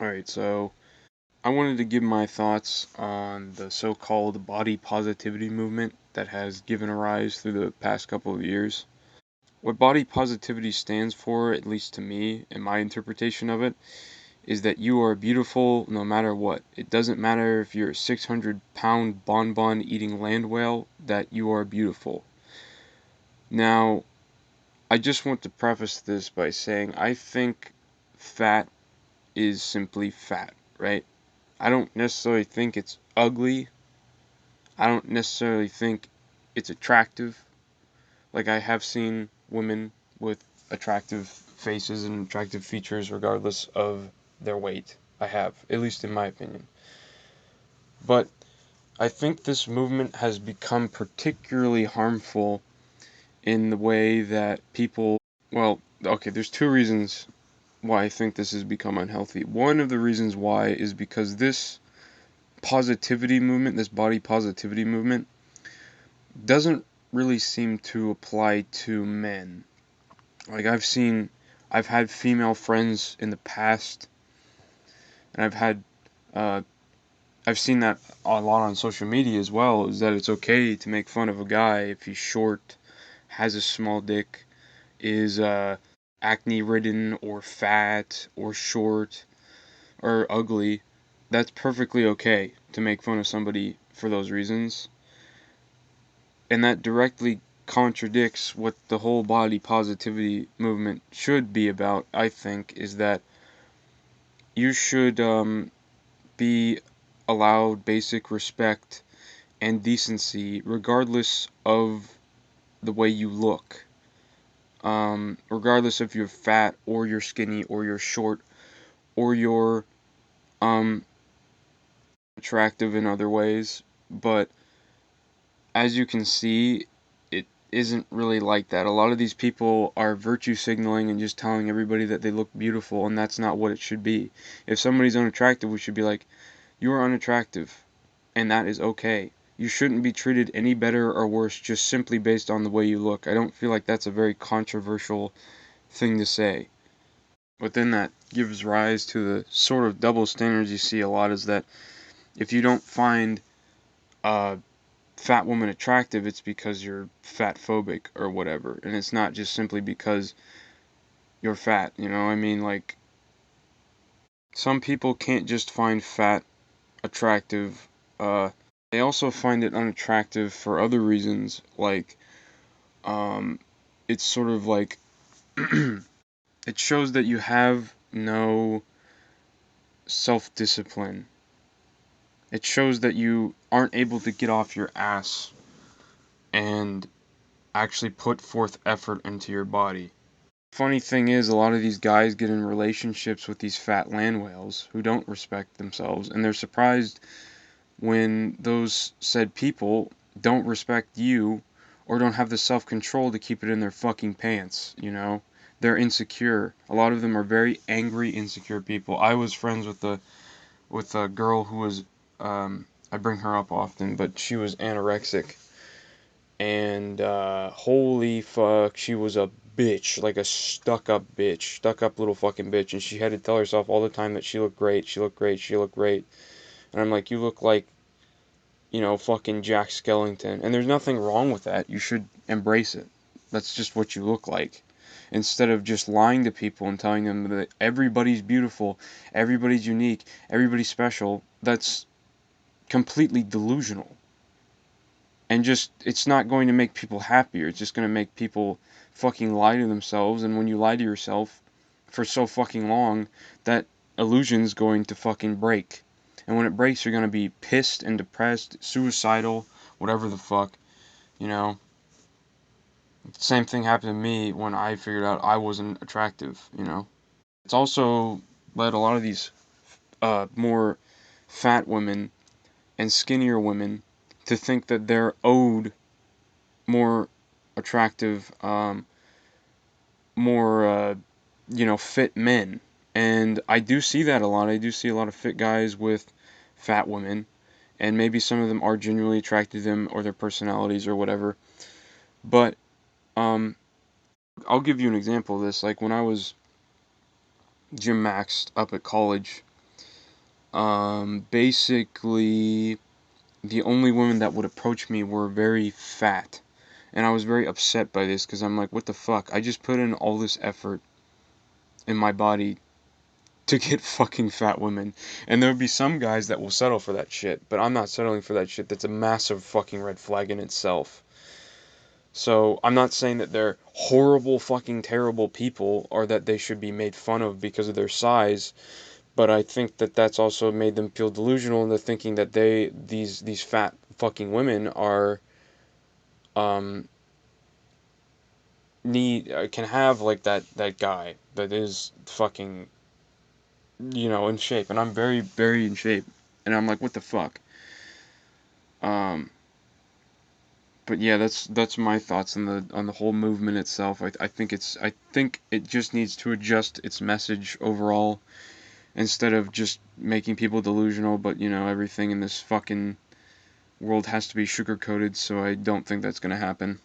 Alright, so I wanted to give my thoughts on the so-called body positivity movement that has given a rise through the past couple of years. What body positivity stands for, at least to me, and my interpretation of it, is that you are beautiful no matter what. It doesn't matter if you're a 600-pound bonbon eating land whale, that you are beautiful. Now, I just want to preface this by saying I think fat is simply fat, right? I don't necessarily think it's ugly. I don't necessarily think it's attractive. Like, I have seen women with attractive faces and attractive features regardless of their weight. I have, at least in my opinion. But I think this movement has become particularly harmful in the way that people, well, okay, there's two reasons why I think this has become unhealthy. One of the reasons why is because this positivity movement, this body positivity movement, doesn't really seem to apply to men. Like I've had female friends in the past, and uh, I've seen that a lot on social media as well. Is that it's okay to make fun of a guy if he's short, has a small dick, is acne ridden or fat or short or ugly. That's perfectly okay to make fun of somebody for those reasons. And that directly contradicts what the whole body positivity movement should be about, I think, is that you should be allowed basic respect and decency regardless of the way you look. Regardless if you're fat or you're skinny or you're short or you're um, attractive in other ways. But as you can see, it isn't really like that. A lot of these people are virtue signaling and just telling everybody that they look beautiful, and that's not what it should be. If somebody's unattractive, we should be like, you are unattractive, and that is okay. You shouldn't be treated any better or worse just simply based on the way you look. I don't feel like that's a very controversial thing to say. But then that gives rise to the sort of double standards you see a lot, is that if you don't find a fat woman attractive, it's because you're fat phobic or whatever. And it's not just simply because you're fat, you know? I mean, like, some people can't just find fat attractive. They also find it unattractive for other reasons, like, um, it's sort of like, it shows that you have no self discipline. It shows that you aren't able to get off your ass and actually put forth effort into your body. Funny thing is, a lot of these guys get in relationships with these fat land whales who don't respect themselves, and they're surprised when those said people don't respect you or don't have the self-control to keep it in their fucking pants, you know? They're insecure. A lot of them are very angry, insecure people. I was friends with a girl who was I bring her up often, but she was anorexic, and holy fuck, she was a bitch, like a stuck up little fucking bitch, and she had to tell herself all the time that she looked great, she looked great, she looked great, and I'm like, you look like, you know, fucking Jack Skellington, and there's nothing wrong with that. You should embrace it. That's just what you look like. Instead of just lying to people and telling them that everybody's beautiful, everybody's unique, everybody's special, that's completely delusional. And just, it's not going to make people happier. It's just going to make people fucking lie to themselves. And when you lie to yourself for so fucking long, that illusion's going to fucking break. And when it breaks, you're going to be pissed and depressed, suicidal, whatever the fuck, you know. The same thing happened to me when I figured out I wasn't attractive, you know. It's also led a lot of these more fat women and skinnier women to think that they're owed more attractive, more, you know, fit men. And I do see that a lot. I do see a lot of fit guys with fat women, and maybe some of them are genuinely attracted to them or their personalities or whatever. But um, I'll give you an example of this. Like when I was gym maxed up at college, Basically, the only women that would approach me were very fat. And I was very upset by this because I'm like, what the fuck? I just put in all this effort in my body to get fucking fat women. And there would be some guys that will settle for that shit, but I'm not settling for that shit. That's a massive fucking red flag in itself. So I'm not saying that they're horrible, fucking terrible people or that they should be made fun of because of their size, but I think that that's also made them feel delusional into thinking that these fat fucking women are um can have like that guy that is fucking, in shape, and I'm very very in shape, and I'm like, what the fuck. um but yeah, that's my thoughts on the whole movement itself. I think it just needs to adjust its message overall, instead of just making people delusional. But everything in this fucking world has to be sugar coated, so I don't think that's gonna happen.